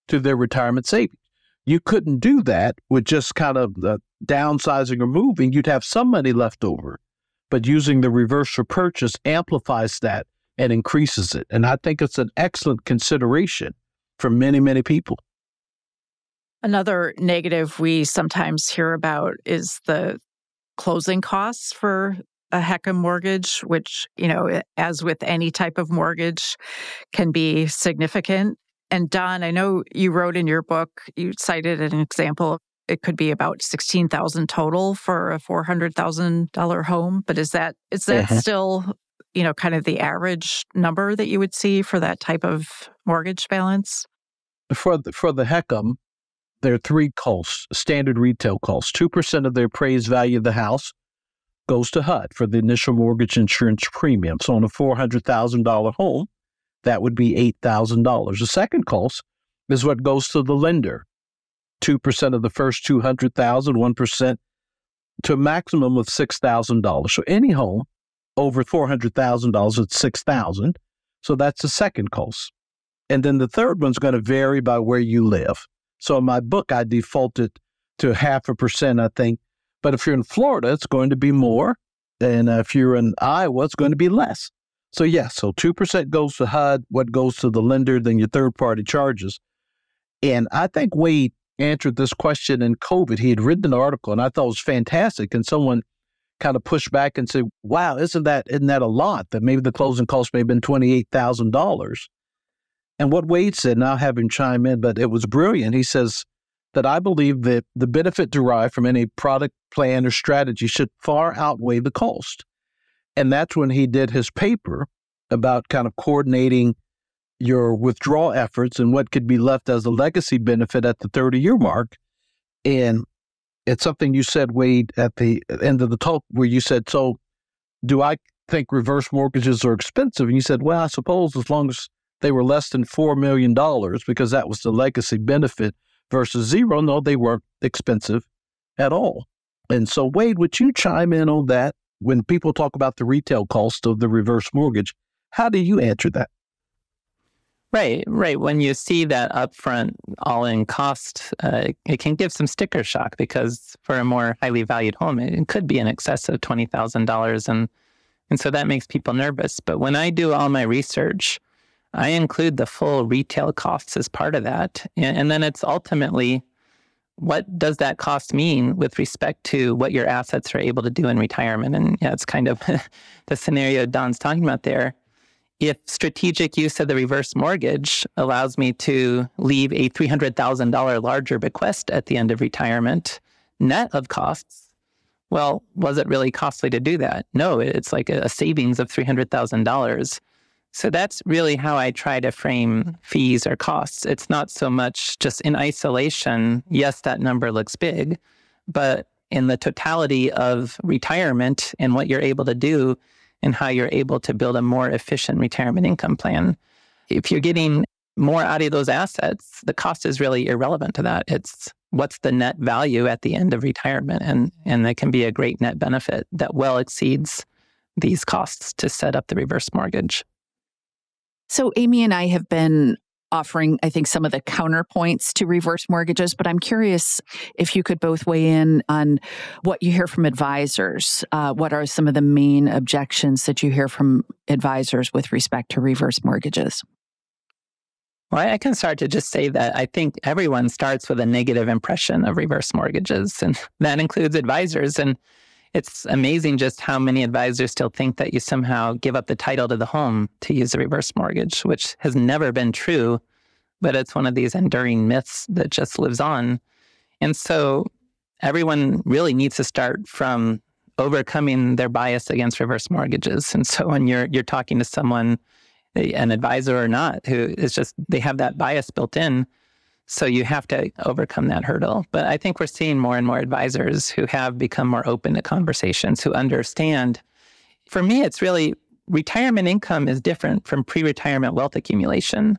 to their retirement savings. You couldn't do that with just kind of the downsizing or moving. You'd have some money left over, but using the reverse repurchase amplifies that and increases it. And I think it's an excellent consideration for many, many people. Another negative we sometimes hear about is the closing costs for a HECM mortgage, which, as with any type of mortgage, can be significant. And Don, I know you wrote in your book, you cited an example. It could be about $16,000 total for a $400,000 home. But is that still, kind of the average number that you would see for that type of mortgage balance? For the HECM, there are three costs, standard retail costs. 2% of the appraised value of the house goes to HUD for the initial mortgage insurance premium. So on a $400,000 home, that would be $8,000. The second cost is what goes to the lender. 2% of the first $200,000, 1% to a maximum of $6,000. So any home over $400,000, it's $6,000. So that's the second cost. And then the third one's going to vary by where you live. So in my book, I defaulted to 0.5%, I think. But if you're in Florida, it's going to be more. And if you're in Iowa, it's going to be less. So so 2% goes to HUD, what goes to the lender, then your third-party charges. And I think Wade answered this question in COVID. He had written an article, and I thought it was fantastic. And someone kind of pushed back and said, wow, isn't that a lot? That maybe the closing cost may have been $28,000. And what Wade said, and I'll have him chime in, but it was brilliant. He says that I believe that the benefit derived from any product, plan, or strategy should far outweigh the cost. And that's when he did his paper about kind of coordinating your withdrawal efforts and what could be left as a legacy benefit at the 30-year mark. And it's something you said, Wade, at the end of the talk where you said, so do I think reverse mortgages are expensive? And you said, well, I suppose as long as they were less than $4 million, because that was the legacy benefit versus zero. No, they weren't expensive at all. And so, Wade, would you chime in on that? When people talk about the retail cost of the reverse mortgage, how do you answer that? Right. When you see that upfront all-in cost, it can give some sticker shock because for a more highly valued home, it could be in excess of $20,000. And so that makes people nervous. But when I do all my research, I include the full retail costs as part of that. And then it's ultimately, what does that cost mean with respect to what your assets are able to do in retirement? And it's kind of the scenario Don's talking about there. If strategic use of the reverse mortgage allows me to leave a $300,000 larger bequest at the end of retirement, net of costs, well, was it really costly to do that? No, it's like a savings of $300,000. So that's really how I try to frame fees or costs. It's not so much just in isolation, yes, that number looks big, but in the totality of retirement and what you're able to do and how you're able to build a more efficient retirement income plan. If you're getting more out of those assets, the cost is really irrelevant to that. It's what's the net value at the end of retirement, and that can be a great net benefit that well exceeds these costs to set up the reverse mortgage. So Amy and I have been offering, I think, some of the counterpoints to reverse mortgages, but I'm curious if you could both weigh in on what you hear from advisors. What are some of the main objections that you hear from advisors with respect to reverse mortgages? Well, I can start to just say that I think everyone starts with a negative impression of reverse mortgages, and that includes advisors. And it's amazing just how many advisors still think that you somehow give up the title to the home to use a reverse mortgage, which has never been true, but it's one of these enduring myths that just lives on. And so everyone really needs to start from overcoming their bias against reverse mortgages. And so when you're talking to someone, an advisor or not, who is just, they have that bias built in, so you have to overcome that hurdle. But I think we're seeing more and more advisors who have become more open to conversations, who understand. For me, it's really retirement income is different from pre-retirement wealth accumulation.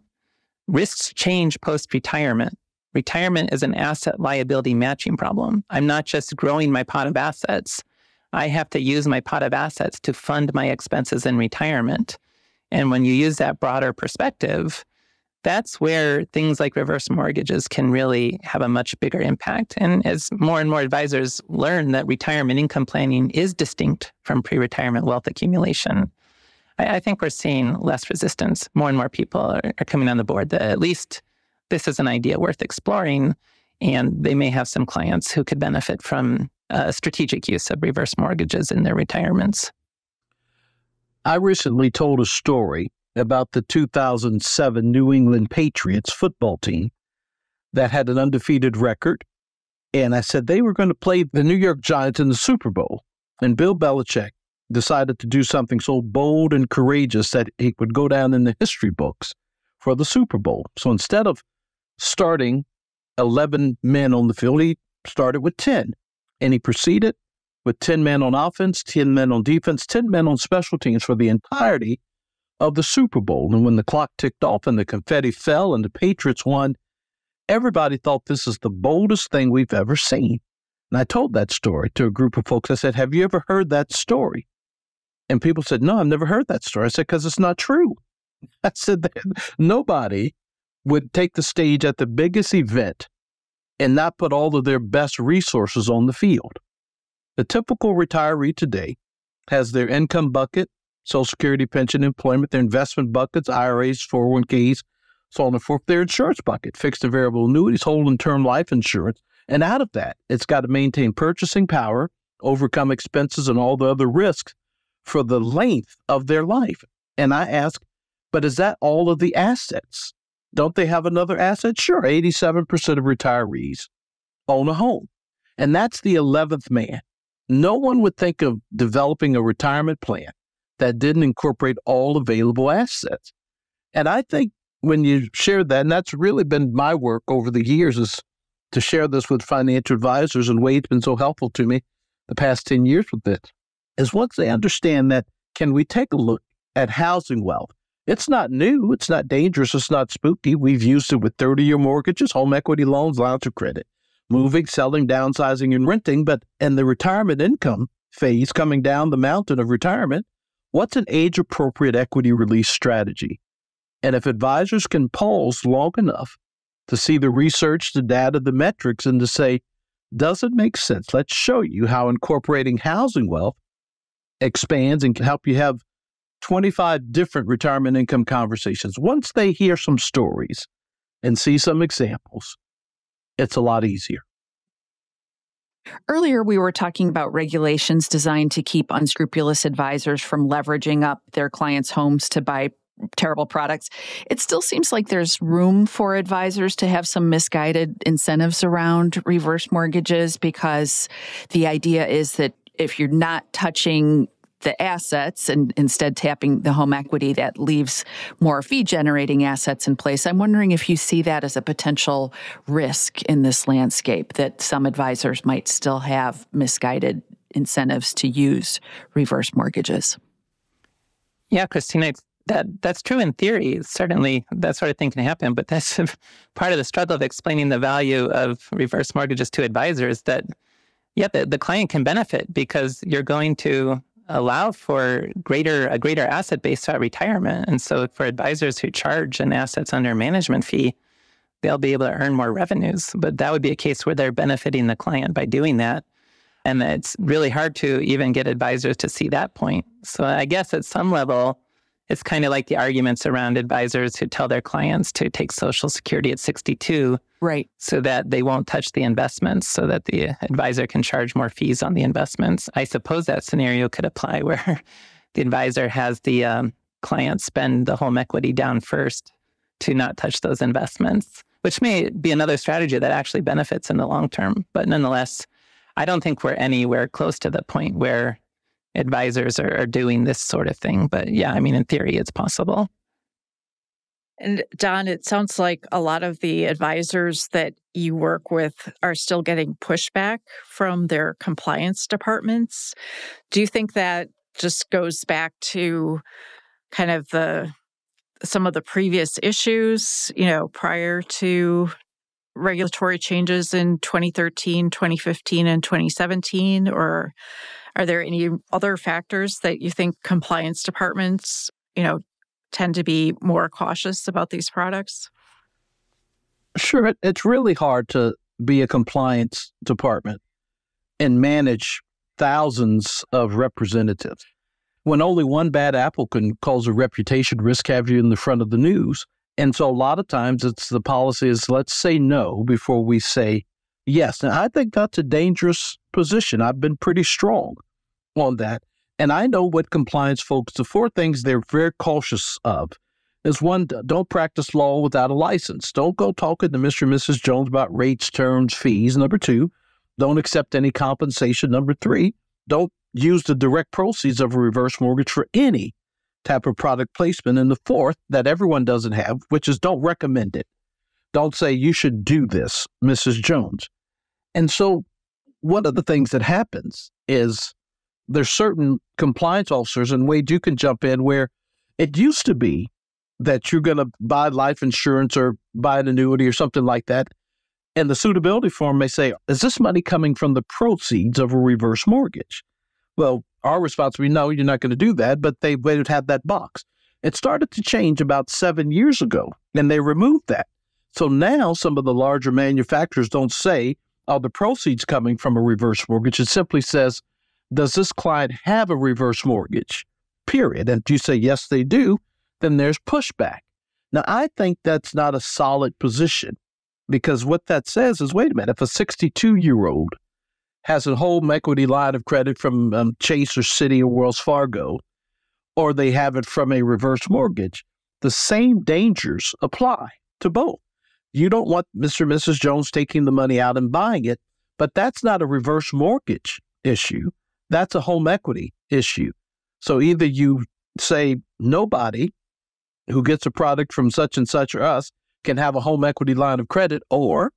risks change post-retirement. Retirement is an asset liability matching problem. I'm not just growing my pot of assets. I have to use my pot of assets to fund my expenses in retirement. And when you use that broader perspective, that's where things like reverse mortgages can really have a much bigger impact. And as more and more advisors learn that retirement income planning is distinct from pre-retirement wealth accumulation, I think we're seeing less resistance. More and more people are coming on the board that at least this is an idea worth exploring, and they may have some clients who could benefit from strategic use of reverse mortgages in their retirements. I recently told a story about the 2007 New England Patriots football team that had an undefeated record. And I said they were going to play the New York Giants in the Super Bowl. And Bill Belichick decided to do something so bold and courageous that he would go down in the history books for the Super Bowl. So instead of starting 11 men on the field, he started with 10. And he proceeded with 10 men on offense, 10 men on defense, 10 men on special teams for the entirety of the Super Bowl. And when the clock ticked off and the confetti fell and the Patriots won, everybody thought this is the boldest thing we've ever seen. And I told that story to a group of folks. I said, have you ever heard that story? And people said, no, I've never heard that story. I said, because it's not true. I said that nobody would take the stage at the biggest event and not put all of their best resources on the field. The typical retiree today has their income bucket, Social Security, pension, employment, their investment buckets, IRAs, 401ks, so on and so forth, their insurance bucket, fixed and variable annuities, whole and term life insurance. And out of that, it's got to maintain purchasing power, overcome expenses and all the other risks for the length of their life. And I ask, but is that all of the assets? Don't they have another asset? Sure, 87% of retirees own a home. And that's the 11th man. No one would think of developing a retirement plan that didn't incorporate all available assets. And I think when you share that, and that's really been my work over the years, is to share this with financial advisors, and Wade's been so helpful to me the past 10 years with this, is once they understand that, can we take a look at housing wealth? It's not new, it's not dangerous, it's not spooky. We've used it with 30-year mortgages, home equity loans, lines of credit, moving, selling, downsizing, and renting. But in the retirement income phase, coming down the mountain of retirement, what's an age-appropriate equity release strategy? And if advisors can pause long enough to see the research, the data, the metrics, and to say, does it make sense? Let's show you how incorporating housing wealth expands and can help you have 25 different retirement income conversations. Once they hear some stories and see some examples, it's a lot easier. Earlier, we were talking about regulations designed to keep unscrupulous advisors from leveraging up their clients' homes to buy terrible products. It still seems like there's room for advisors to have some misguided incentives around reverse mortgages, because the idea is that if you're not touching the assets and instead tapping the home equity, that leaves more fee-generating assets in place. I'm wondering if you see that as a potential risk in this landscape, that some advisors might still have misguided incentives to use reverse mortgages. Yeah, Christina, that's true in theory. Certainly, that sort of thing can happen, but that's part of the struggle of explaining the value of reverse mortgages to advisors, that, yeah, the client can benefit because you're going to allow for a greater asset base at retirement. And so for advisors who charge an assets under management fee, they'll be able to earn more revenues. But that would be a case where they're benefiting the client by doing that. And it's really hard to even get advisors to see that point. So I guess at some level, it's kind of like the arguments around advisors who tell their clients to take Social Security at 62, right, so that they won't touch the investments, so that the advisor can charge more fees on the investments. I suppose that scenario could apply where the advisor has the client spend the home equity down first to not touch those investments, which may be another strategy that actually benefits in the long term. But nonetheless, I don't think we're anywhere close to the point where advisors are doing this sort of thing. But yeah, I mean, in theory, it's possible. And Don, it sounds like a lot of the advisors that you work with are still getting pushback from their compliance departments. Do you think that just goes back to kind of the some of the previous issues, prior to regulatory changes in 2013, 2015, and 2017? Or are there any other factors that you think compliance departments, tend to be more cautious about these products? Sure, it's really hard to be a compliance department and manage thousands of representatives when only one bad apple can cause a reputation risk, have you in the front of the news. And so a lot of times it's the policy is let's say no before we say yes. And I think that's a dangerous position. I've been pretty strong on that. And I know what compliance folks, the four things they're very cautious of is one, don't practice law without a license. Don't go talking to Mr. and Mrs. Jones about rates, terms, fees. Number two, don't accept any compensation. Number three, don't use the direct proceeds of a reverse mortgage for any type of product placement. And the fourth that everyone doesn't have, which is don't recommend it. Don't say you should do this, Mrs. Jones. And so one of the things that happens is there's certain compliance officers, and Wade, you can jump in, where it used to be that you're going to buy life insurance or buy an annuity or something like that. And the suitability form may say, is this money coming from the proceeds of a reverse mortgage? Well, our response would be, no, you're not going to do that, but they would have that box. It started to change about 7 years ago, and they removed that. So now some of the larger manufacturers don't say, are the proceeds coming from a reverse mortgage? It simply says, does this client have a reverse mortgage? Period. And if you say, yes, they do, then there's pushback. Now, I think that's not a solid position because what that says is, wait a minute, if a 62-year-old has a home equity line of credit from Chase or Citi or Wells Fargo, or they have it from a reverse mortgage, the same dangers apply to both. You don't want Mr. and Mrs. Jones taking the money out and buying it, but that's not a reverse mortgage issue. That's a home equity issue. So either you say nobody who gets a product from such and such or us can have a home equity line of credit, or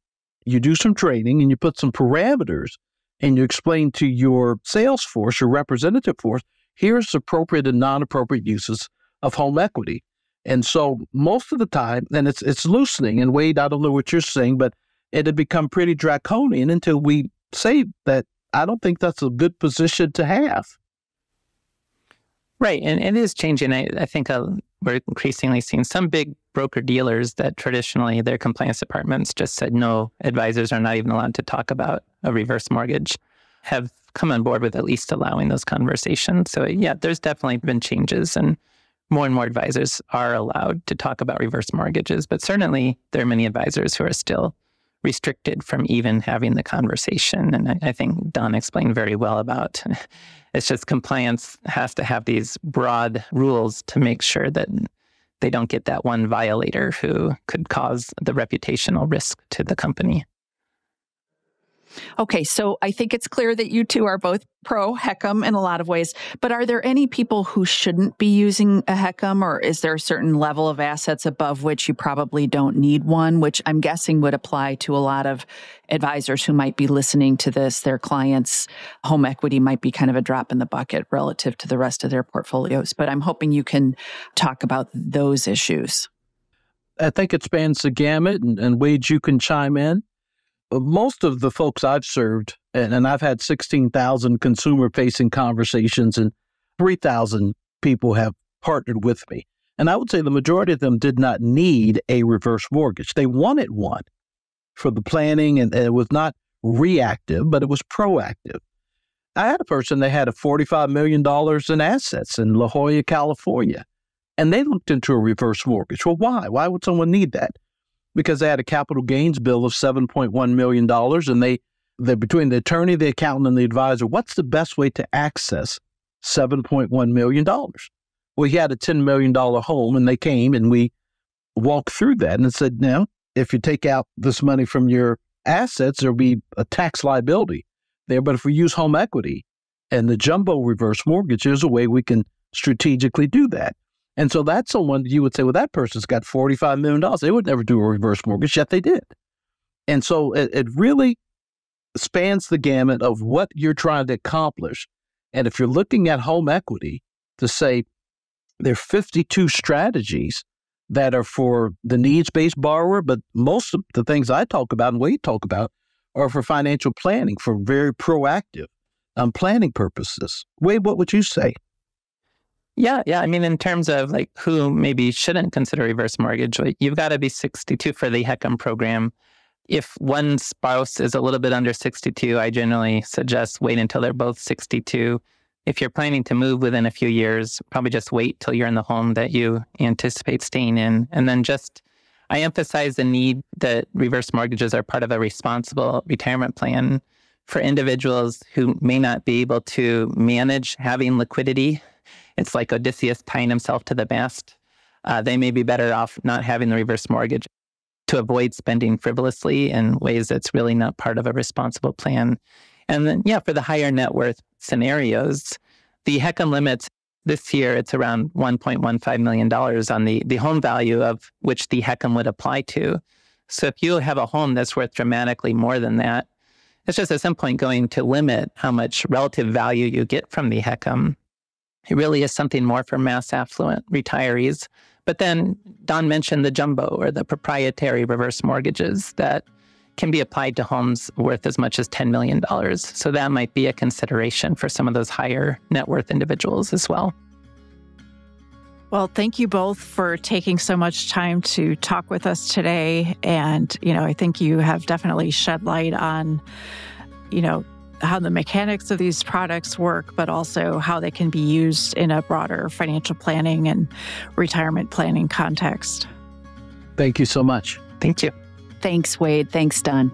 you do some training and you put some parameters and you explain to your sales force, your representative force, here's appropriate and non-appropriate uses of home equity. And so most of the time, and it's loosening, and Wade, I don't know what you're saying, but it had become pretty draconian until we say that I don't think that's a good position to have. Right. And it is changing. I think we're increasingly seeing some big broker-dealers that traditionally their compliance departments just said no, advisors are not even allowed to talk about a reverse mortgage, have come on board with at least allowing those conversations. So yeah, there's definitely been changes, and more advisors are allowed to talk about reverse mortgages. But certainly there are many advisors who are still restricted from even having the conversation. And I think Don explained very well about it's just compliance has to have these broad rules to make sure that they don't get that one violator who could cause the reputational risk to the company. Okay, so I think it's clear that you two are both pro HECM in a lot of ways, but are there any people who shouldn't be using a HECM, or is there a certain level of assets above which you probably don't need one, which I'm guessing would apply to a lot of advisors who might be listening to this? Their clients' home equity might be kind of a drop in the bucket relative to the rest of their portfolios, but I'm hoping you can talk about those issues. I think it spans the gamut, and Wade, you can chime in. Most of the folks I've served, and I've had 16,000 consumer-facing conversations, and 3,000 people have partnered with me. And I would say the majority of them did not need a reverse mortgage. They wanted one for the planning, and it was not reactive, but it was proactive. I had a person that had a $45 million in assets in La Jolla, California, and they looked into a reverse mortgage. Well, why? Why would someone need that? Because they had a capital gains bill of $7.1 million, and they between the attorney, the accountant, and the advisor, what's the best way to access $7.1 million? Well, he had a $10 million home, and they came, and we walked through that and said, now, if you take out this money from your assets, there'll be a tax liability there. But if we use home equity and the jumbo reverse mortgage, there's a way we can strategically do that. And so that's someone you would say, well, that person's got $45 million. They would never do a reverse mortgage, yet they did. And so it really spans the gamut of what you're trying to accomplish. And if you're looking at home equity to say there are 52 strategies that are for the needs-based borrower, but most of the things I talk about and we talk about are for financial planning, for very proactive planning purposes. Wade, what would you say? Yeah. I mean, in terms of like who maybe shouldn't consider reverse mortgage, like, you've got to be 62 for the HECM program. If one spouse is a little bit under 62, I generally suggest wait until they're both 62. If you're planning to move within a few years, probably just wait till you're in the home that you anticipate staying in. And then I emphasize the need that reverse mortgages are part of a responsible retirement plan for individuals who may not be able to manage having liquidity. It's like Odysseus tying himself to the mast. They may be better off not having the reverse mortgage to avoid spending frivolously in ways that's really not part of a responsible plan. And then, for the higher net worth scenarios, the HECM limits this year, it's around $1.15 million on the home value of which the HECM would apply to. So if you have a home that's worth dramatically more than that, it's just at some point going to limit how much relative value you get from the HECM. It really is something more for mass affluent retirees. But then Don mentioned the jumbo or the proprietary reverse mortgages that can be applied to homes worth as much as $10 million. So that might be a consideration for some of those higher net worth individuals as well. Well, thank you both for taking so much time to talk with us today. And, I think you have definitely shed light on, how the mechanics of these products work, but also how they can be used in a broader financial planning and retirement planning context. Thank you so much. Thank you. Thanks, Wade. Thanks, Don.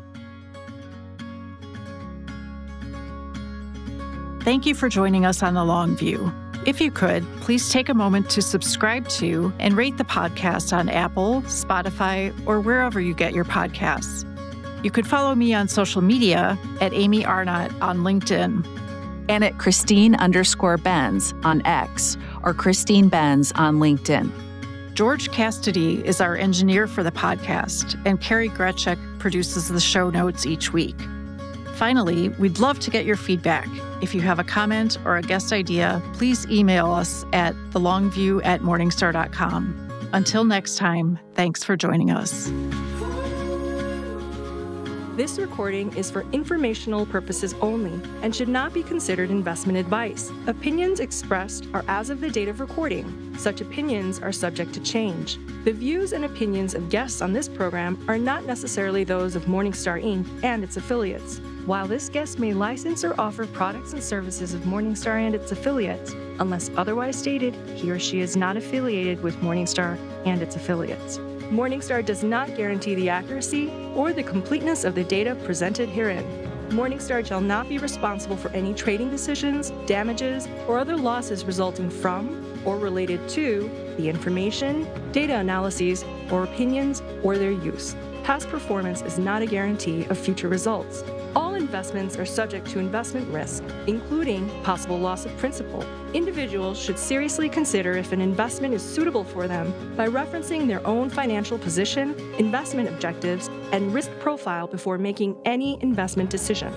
Thank you for joining us on The Long View. If you could, please take a moment to subscribe to and rate the podcast on Apple, Spotify, or wherever you get your podcasts. You could follow me on social media at Amy Arnott on LinkedIn. And at Christine_Benz on X or Christine Benz on LinkedIn. George Cassidy is our engineer for the podcast, and Carrie Gretschek produces the show notes each week. Finally, we'd love to get your feedback. If you have a comment or a guest idea, please email us at thelongview@morningstar.com. Until next time, thanks for joining us. This recording is for informational purposes only and should not be considered investment advice. Opinions expressed are as of the date of recording. Such opinions are subject to change. The views and opinions of guests on this program are not necessarily those of Morningstar Inc. and its affiliates. While this guest may license or offer products and services of Morningstar and its affiliates, unless otherwise stated, he or she is not affiliated with Morningstar and its affiliates. Morningstar does not guarantee the accuracy or the completeness of the data presented herein. Morningstar shall not be responsible for any trading decisions, damages, or other losses resulting from or related to the information, data analyses, or opinions, or their use. Past performance is not a guarantee of future results. All investments are subject to investment risk, including possible loss of principal. Individuals should seriously consider if an investment is suitable for them by referencing their own financial position, investment objectives, and risk profile before making any investment decision.